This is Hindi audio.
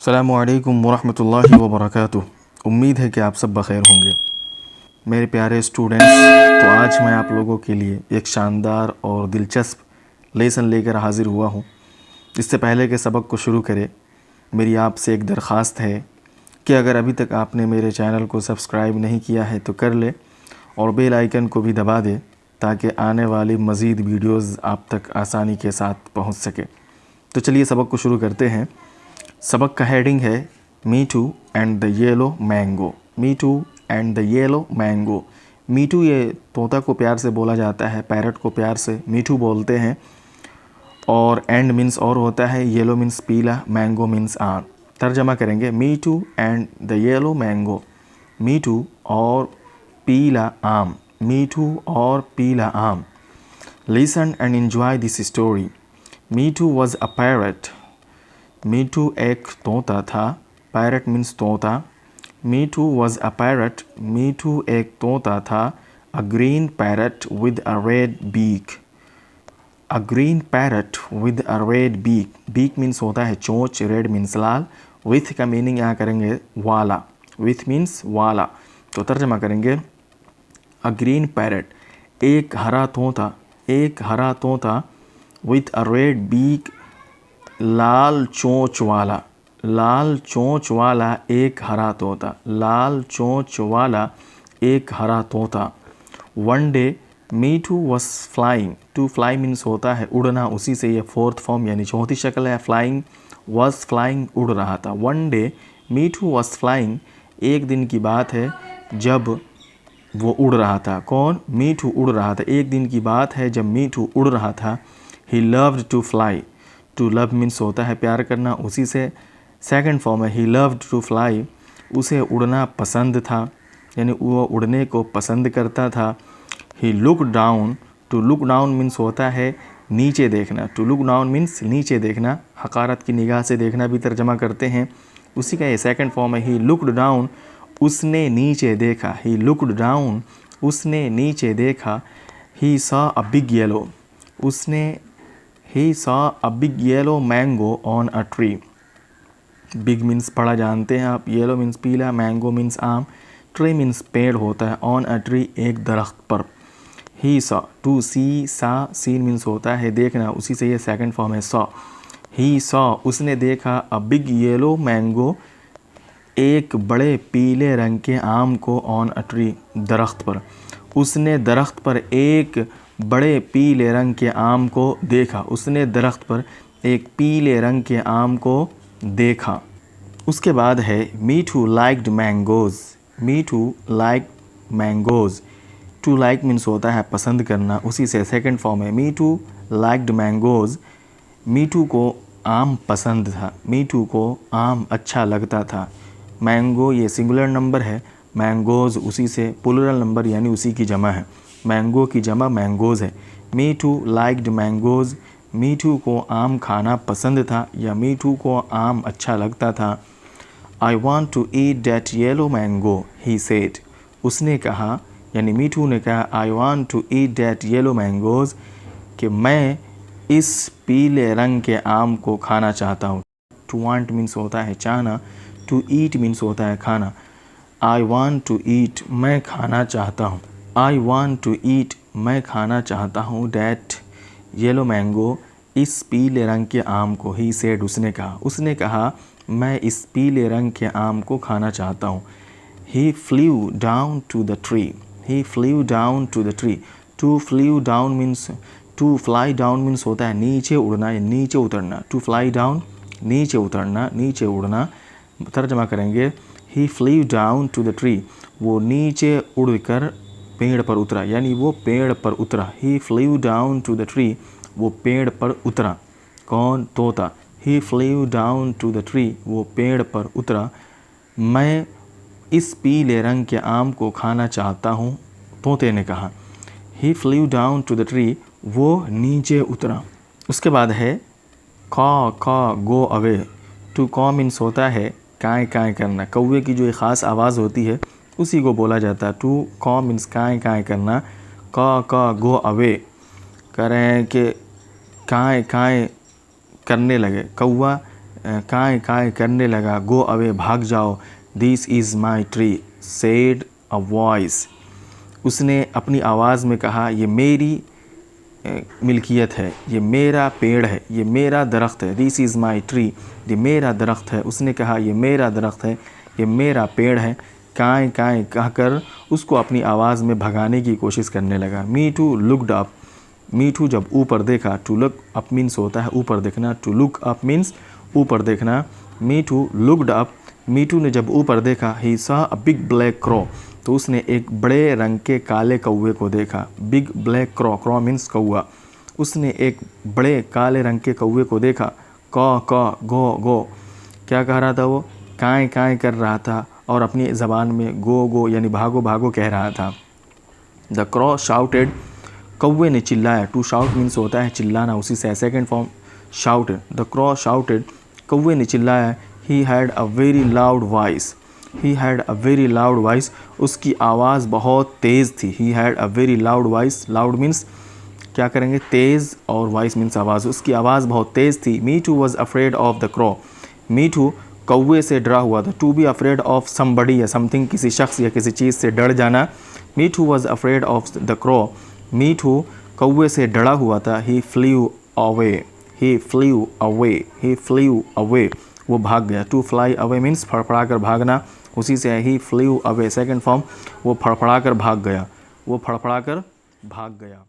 अस्सलामुअलैकुम वरहमतुल्लाहि वबरकातुह। उम्मीद है कि आप सब बख़ैर होंगे मेरे प्यारे स्टूडेंट्स। तो आज मैं आप लोगों के लिए एक शानदार और दिलचस्प लेसन लेकर हाज़िर हुआ हूँ। इससे पहले कि सबक को शुरू करें, मेरी आपसे एक दरख्वास्त है कि अगर अभी तक आपने मेरे चैनल को सब्सक्राइब नहीं किया है तो कर ले और बेल आइकन को भी दबा दे ताकि आने वाली मज़ीद वीडियोज़ आप तक आसानी के साथ पहुँच सके। तो चलिए सबक को शुरू करते हैं। सबक का हेडिंग है Mithu and the yellow mango. Mithu and the yellow mango. Mithu ये तोता को प्यार से बोला जाता है, पैरट को प्यार से मीठू बोलते हैं। और एंड मीन्स और होता है, येलो मीन्स पीला, मैंगो मीन्स आम। तर्जमा करेंगे Mithu and the yellow mango. Mithu और पीला आम। मीठू और पीला आम। Listen and enjoy this story. Mithu was a parrot. Mithu एक तोता था। पैरट मीन्स तोता। मीठू वॉज अ पैरट। मीठू एक तोता था। A green parrot with a red beak. A green parrot with a red beak. Beak means होता है चोंच, रेड मीन्स लाल। विथ का मीनिंग यहाँ करेंगे वाला। विथ मीन्स वाला। तो तर्जमा करेंगे अ ग्रीन पैरट एक हरा तोता। एक हरा तोता। विथ अ रेड बीक लाल चोंच वाला। लाल चोंच वाला एक हरा तोता। लाल चोंच वाला एक हरा तोता। One day Mithu was flying. To fly means होता है उड़ना, उसी से ये फोर्थ फॉर्म यानी चौथी शक्ल है। फ्लाइंग, वॉज फ्लाइंग उड़ रहा था। One day Mithu was flying एक दिन की बात है जब वो उड़ रहा था। कौन? मीठू उड़ रहा था। एक दिन की बात है जब मीठू उड़ रहा था। He loved to fly. To love means होता है प्यार करना, उसी से सेकंड फॉर्म है। ही लव्ड टू फ्लाई, उसे उड़ना पसंद था, यानी वो उड़ने को पसंद करता था। He look down. To look down means होता है नीचे देखना। टू लुक डाउन मीन्स नीचे देखना, हकारत की निगाह से देखना भी तर्जमा करते हैं, उसी का ये सेकंड फॉर्म है। ही लुक्ड डाउन, उसने नीचे देखा। ही लुक्ड डाउन, उसने नीचे देखा। He saw a big yellow, उसने He saw a big yellow mango on a tree. Big means बड़ा जानते हैं आप, yellow means पीला, mango means आम, tree means पेड़ होता है, on a tree एक दरख्त पर। He saw, to see, saw, seen means होता है देखना, उसी से ये सेकंड फॉर्म है saw। He saw, उसने देखा a big yellow mango एक बड़े पीले रंग के आम को on a tree दरख्त पर। उसने दरख्त पर एक बड़े पीले रंग के आम को देखा। उसने दरख्त पर एक पीले रंग के आम को देखा। उसके बाद है Mithu liked mangoes. Mithu like mangoes. To like means होता है पसंद करना, उसी से सेकंड फॉर्म है। मीठू लाइक्ड मैंगोज़, मीठू को आम पसंद था, मीठू को आम अच्छा लगता था। मैंगो ये सिंगुलर नंबर है, मैंगोज़ उसी से प्लूरल नंबर यानी उसी की जमा है। मैंगो की जमा मैंगोज़ है। मीठू लाइक्ड मैंगोज़, मीठू को आम खाना पसंद था या मीठू को आम अच्छा लगता था। I want to eat that yellow mango, he said. उसने कहा, यानी मीठू ने कहा, I want to eat that yellow mangoes, कि मैं इस पीले रंग के आम को खाना चाहता हूँ। टू वांट मीन्स होता है चाहना, टू ईट मीन्स होता है खाना। आई वांट टू ईट, मैं खाना चाहता हूँ। आई वांट टू ईट, मैं खाना चाहता हूँ। डैट येलो मैंगो, इस पीले रंग के आम को। ही सेड, उसने कहा। उसने कहा मैं इस पीले रंग के आम को खाना चाहता हूँ। He flew down to the tree. He flew down to the tree. To flew down means, to fly down means होता है नीचे उड़ना या नीचे उतरना। टू फ्लाई डाउन नीचे उतरना, नीचे उड़ना। तर्जमा करेंगे he flew down to the tree, वो नीचे उड़कर पेड़ पर उतरा, यानी वो पेड़ पर उतरा। He flew down to the tree, वो पेड़ पर उतरा। कौन? तोता। He flew down to the tree, वो पेड़ पर उतरा। मैं इस पीले रंग के आम को खाना चाहता हूँ, तोते ने कहा। He flew down to the tree, वो नीचे उतरा। उसके बाद है caw go away. To caw means होता है काएँ काएँ करना, कौवे की जो एक ख़ास आवाज़ होती है उसी को बोला जाता है। टू कॉ मीन्स काएँ काएँ करना। कॉ गो अवे करें कि काएँ काएँ करने लगे। कौवा काएँ काएँ करने लगा, गो अवे भाग जाओ, this is my tree said a voice. उसने अपनी आवाज़ में कहा, ये मेरी मिल्कियत है, ये मेरा पेड़ है, ये मेरा दरख्त है। दिस इज़ माई ट्री, ये मेरा दरख्त है। उसने कहा ये मेरा दरख्त है, ये मेरा पेड़ है। काएँ काएँ कहकर उसको अपनी आवाज़ में भगाने की कोशिश करने लगा। मीठू लुक्ड अप, मीठू जब ऊपर देखा, टू लुक अप मीन्स होता है ऊपर देखना, टू लुक अप मीन्स ऊपर देखना। मीठू लुक्ड अप, मीठू ने जब ऊपर देखा, he saw a big black crow, तो उसने एक बड़े रंग के काले कौवे को देखा। बिग ब्लैक क्रॉ, क्रॉ मीन्स कौवा। उसने एक बड़े काले रंग के कौवे को देखा। कॉ कॉ गो गो, क्या कह रहा था वो? काएँ काएँ कर रहा था और अपनी ज़बान में गो गो यानी भागो भागो कह रहा था। द क्रॉ शाउटेड, कौवे ने चिल्लाया। टू शाउट मीन्स होता है चिल्लाना, उसी से second form shouted. The क्रॉ shouted, कौवे ने चिल्लाया। He had a very loud voice, he had a very loud voice, उसकी आवाज़ बहुत तेज़ थी। He had a very loud voice, loud means क्या करेंगे? तेज़, और वॉइस मीन्स आवाज़। उसकी आवाज़ बहुत तेज़ थी। Mithu was afraid of the crow, Mithu कौवे से डरा हुआ था। To be afraid of somebody या समथिंग, किसी शख्स या किसी चीज़ से डर जाना। Mithu was afraid of the crow, Mithu कौवे से डरा हुआ था। He flew away, he flew away, he flew away, वो भाग गया। टू फ्लाई अवे मीन्स फड़फड़ा कर भागना, उसी से ही फ्ल्यू अवे सेकेंड फॉर्म, वो फड़फड़ा कर भाग गया, वो फड़फड़ा कर भाग गया।